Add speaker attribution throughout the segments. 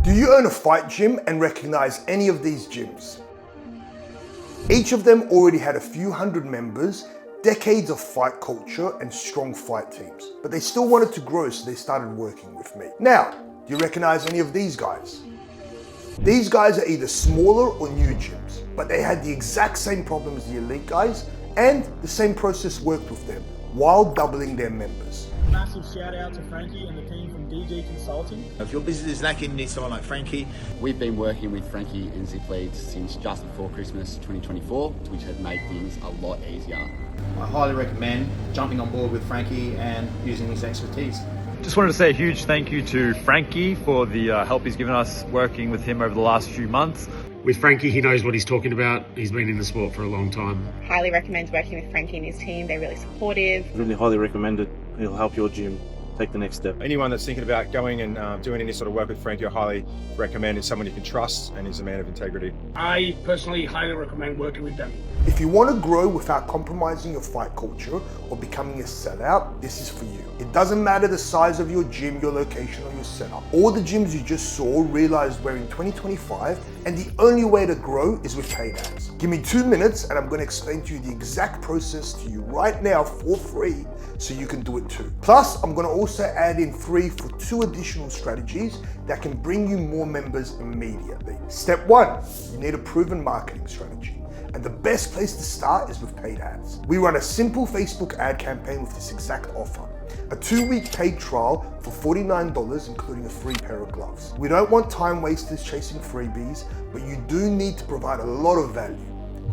Speaker 1: Do you own a fight gym and recognize any of these gyms? Each of them already had a few hundred members, decades of fight culture, and strong fight teams. But they still wanted to grow, so they started working with me. Now, do you recognize any of these guys? These guys are either smaller or new gyms, but they had the exact same problem as the elite guys, and the same process worked with them, while doubling their members.
Speaker 2: Massive shout out to Frankie and the team from DG Consulting.
Speaker 3: If your business is lacking, you need someone like Frankie.
Speaker 4: We've been working with Frankie and Zip Leads since just before Christmas 2024, which has made things a lot easier.
Speaker 5: I highly recommend jumping on board with Frankie and using his expertise.
Speaker 6: Just wanted to say a huge thank you to Frankie for the help he's given us working with him over the last few months.
Speaker 7: With Frankie, he knows what he's talking about. He's been in the sport for a long time.
Speaker 8: Highly recommend working with Frankie and his team. They're really supportive.
Speaker 9: Really highly recommend it. It'll help your gym take the next step.
Speaker 10: Anyone that's thinking about going and doing any sort of work with Frankie, I highly recommend. It's someone you can trust and is a man of integrity.
Speaker 2: I personally highly recommend working with them.
Speaker 1: If you want to grow without compromising your fight culture or becoming a sellout, this is for you. It doesn't matter the size of your gym, your location, or your setup. All the gyms you just saw realized we're in 2025, and the only way to grow is with paid ads. Give me 2 minutes and I'm going to explain to you the exact process to you right now for free, so you can do it too. Plus, I'm going to also add in 3 for 2 additional strategies that can bring you more members immediately. Step 1, you need a proven marketing strategy. And the best place to start is with paid ads. We run a simple Facebook ad campaign with this exact offer. A 2-week paid trial for $49, including a free pair of gloves. We don't want time wasters chasing freebies, but you do need to provide a lot of value.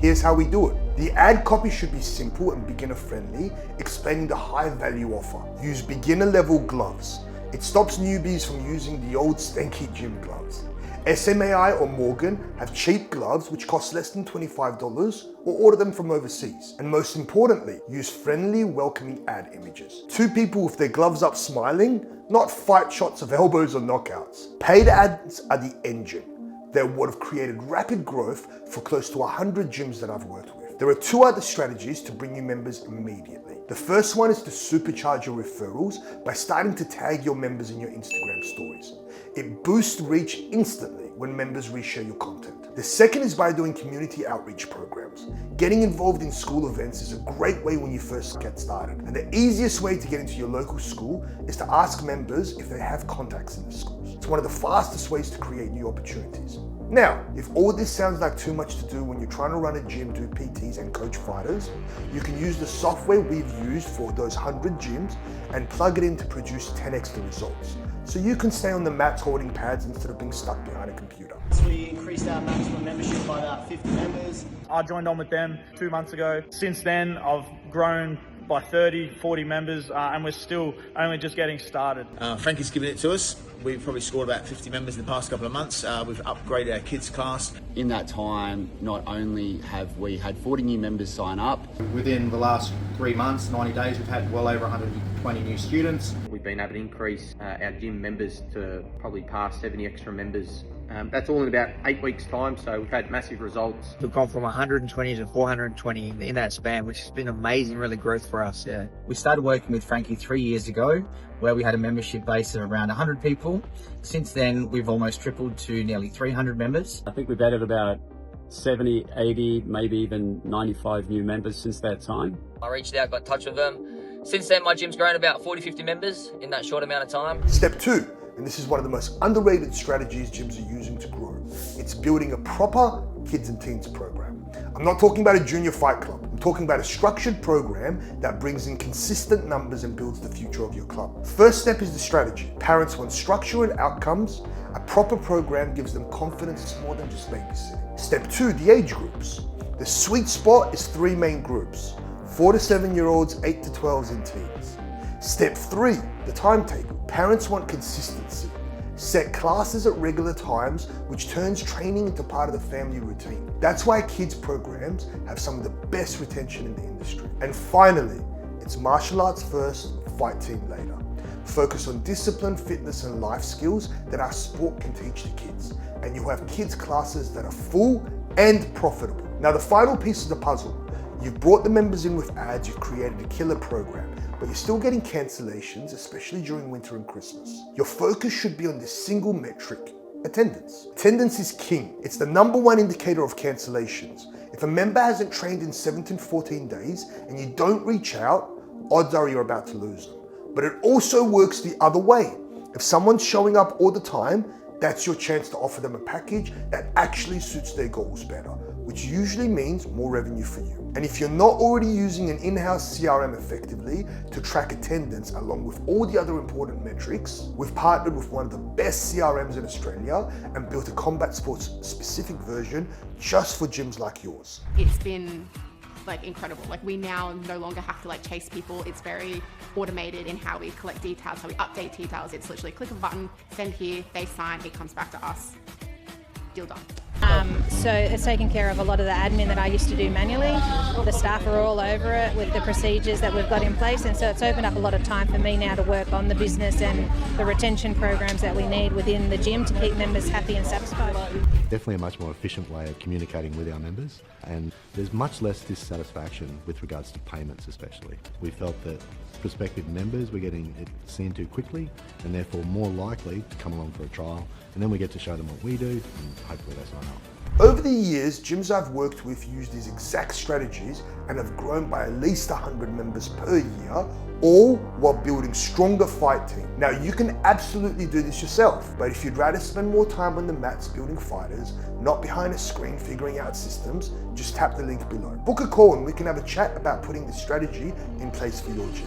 Speaker 1: Here's how we do it. The ad copy should be simple and beginner friendly, explaining the high value offer. Use beginner level gloves. It stops newbies from using the old stanky gym gloves. SMAI or Morgan have cheap gloves which cost less than $25, or order them from overseas. And most importantly, use friendly, welcoming ad images. 2 people with their gloves up smiling, not fight shots of elbows or knockouts. Paid ads are the engine. They're what have created rapid growth for close to 100 gyms that I've worked with. There are 2 other strategies to bring you members immediately. The first one is to supercharge your referrals by starting to tag your members in your Instagram stories. It boosts reach instantly when members reshare your content. The second is by doing community outreach programs. Getting involved in school events is a great way when you first get started. And the easiest way to get into your local school is to ask members if they have contacts in the schools. It's one of the fastest ways to create new opportunities. Now, if all this sounds like too much to do when you're trying to run a gym, do PTs and coach fighters, you can use the software we've used for those 100 gyms and plug it in to produce 10x the results. So you can stay on the mats holding pads instead of being stuck behind a computer.
Speaker 11: So we increased our maximum membership by about 50 members.
Speaker 6: I joined on with them 2 months ago. Since then, I've grown by 30, 40 members, and we're still only just getting started.
Speaker 3: Frankie's given it to us. We've probably scored about 50 members in the past couple of months. We've upgraded our kids class.
Speaker 4: In that time, not only have we had 40 new members sign up.
Speaker 5: Within the last 3 months, 90 days, we've had well over 120 new students.
Speaker 12: We've been able to increase our gym members to probably past 70 extra members. That's all in about 8 weeks' time, so we've had massive results.
Speaker 13: We've gone from 120 to 420 in that span, which has been amazing, really growth for us. Yeah.
Speaker 14: We started working with Frankie 3 years ago, where we had a membership base of around 100 people. Since then, we've almost tripled to nearly 300 members.
Speaker 9: I think we've added about 70, 80, maybe even 95 new members since that time.
Speaker 15: I reached out, got in touch with them. Since then, my gym's grown about 40, 50 members in that short amount of time.
Speaker 1: Step 2, and this is one of the most underrated strategies gyms are using to grow. It's building a proper kids and teens program. I'm not talking about a junior fight club. I'm talking about a structured program that brings in consistent numbers and builds the future of your club. First step is the strategy. Parents want structure and outcomes. A proper program gives them confidence. It's more than just babysitting. Step 2, the age groups. The sweet spot is 3 main groups: 4 to 7-year-olds, 8 to 12s, and teens. Step 3, the timetable. Parents want consistency. Set classes at regular times, which turns training into part of the family routine. That's why kids programs have some of the best retention in the industry. And finally, it's martial arts first, fight team later. Focus on discipline, fitness, and life skills that our sport can teach the kids. And you'll have kids classes that are full and profitable. Now, the final piece of the puzzle. You've brought the members in with ads, you've created a killer program, but you're still getting cancellations, especially during winter and Christmas. Your focus should be on this single metric: Attendance. Attendance is king. It's the #1 indicator of cancellations. If a member hasn't trained in 7 to 14 days and you don't reach out, odds are you're about to lose them. But it also works the other way. If someone's showing up all the time, that's your chance to offer them a package that actually suits their goals better, which usually means more revenue for you. And if you're not already using an in-house CRM effectively to track attendance along with all the other important metrics, we've partnered with one of the best CRMs in Australia and built a combat sports specific version just for gyms like yours.
Speaker 16: It's been incredible. We now no longer have to chase people. It's very automated in how we collect details, how we update details. It's literally click a button, send here, they sign, it comes back to us. Deal done.
Speaker 17: So it's taken care of a lot of the admin that I used to do manually. The staff are all over it with the procedures that we've got in place, and so it's opened up a lot of time for me now to work on the business and the retention programs that we need within the gym to keep members happy and satisfied.
Speaker 18: Definitely a much more efficient way of communicating with our members, and there's much less dissatisfaction with regards to payments especially. We felt that prospective members were getting it seen too quickly and therefore more likely to come along for a trial, and then we get to show them what we do and hopefully they sign up.
Speaker 1: Over the years, gyms I've worked with use these exact strategies and have grown by at least 100 members per year, all while building stronger fight team. Now you can absolutely do this yourself, but if you'd rather spend more time on the mats building fighters, not behind a screen figuring out systems, just tap the link below. Book a call and we can have a chat about putting this strategy in place for your gym.